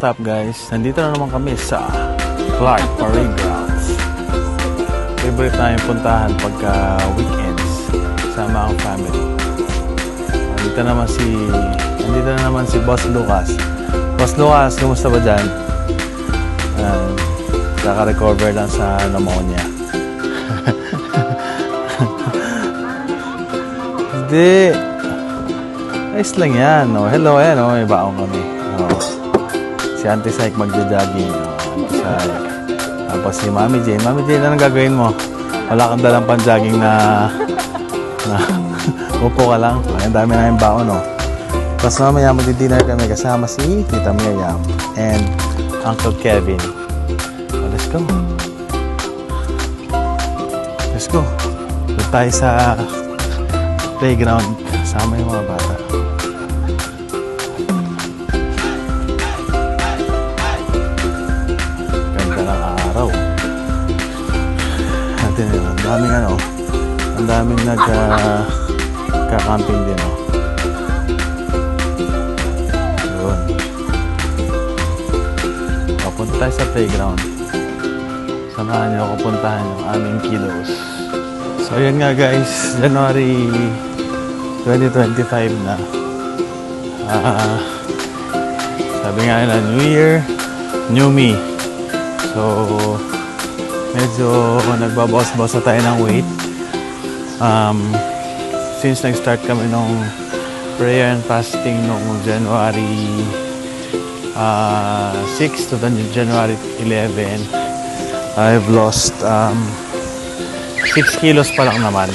up guys? Nandito na naman kami sa Clark Parade Grounds. Favorite namin puntahan pagka weekends sama ang family. Nandito na naman si Boss Lucas. Boss Lucas, kumusta ba dyan? Kaka-recover lang sa pneumonia. Hindi. Ayos lang yan. Oh, hello, ayan. Oh, may baong kami. Oh. Si Auntie Syke magja-jogging. Oh, tapos si Mami Jane. Mami Jane, anong gagawin mo? Wala kang dalang pan-jogging na upo ka lang. Ay, ang dami na yung baon, oh. Tapos mamaya magdi-dinner kami kasama si Tita Miriam and Uncle Kevin. Oh, let's go. Let's go. Doon tayo sa playground kasama yung mga bata. Ganda ng araw. Natin yun. Ang daming nagka-camping din. Oh. Yun. Papunta tayo sa playground. Samahan niyo ako puntahan yung aming kiddos. So yun nga guys, January 2025 na. Sabi nga nila, New Year, New Me. So medyo nagbabawas-bawas na tayo ng weight. Since nag-start kami nung prayer and fasting noong January 6 to January 11, I've lost 6 kilos pa lang naman.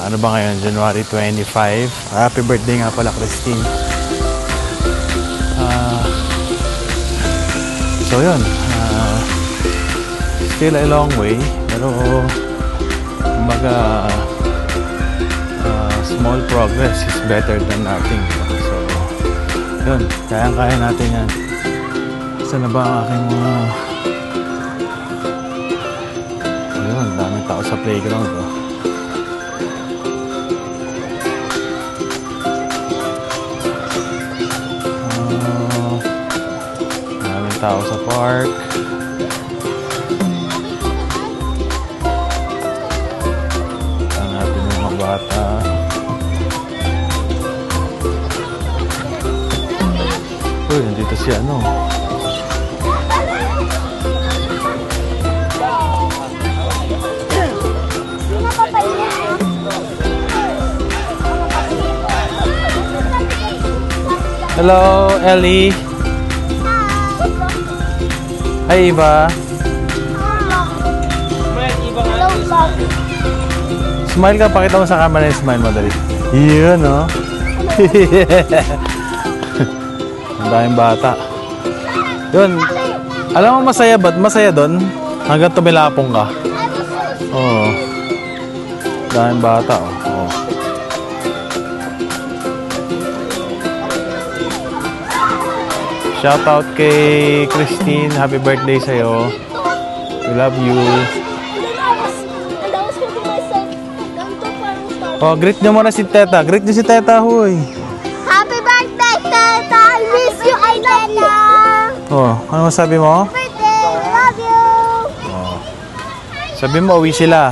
Ano ba ngayon? January 25. Happy birthday nga pala, Christine. So yun. Still a long way. Pero kumbaga small progress is better than nothing. So yun. Kaya natin yan. Saan na ba ang aking mga yun, daming tao sa playground. Oh. Daming tao sa park. Ang natin yung mga bata. Uy, nandito si ano. Hello, Ellie. Hi, Eva. Smile ka, pakita mo sa camera yung smile mo, dali. Yun, no? Ang daming bata. Yun. Alam mo masaya ba? Masaya doon? Hanggang tumilapong ka. Oo. Daming bata, oh. Shout out kay Christine. Happy birthday sa'yo. We love you. Oh, greet nyo muna si Teta. Greet nyo si Teta, huy. Happy birthday, Teta! I miss you, I love you! Oh, ano masabi mo? Happy birthday! I love you! Oh. Sabi mo, uwi sila.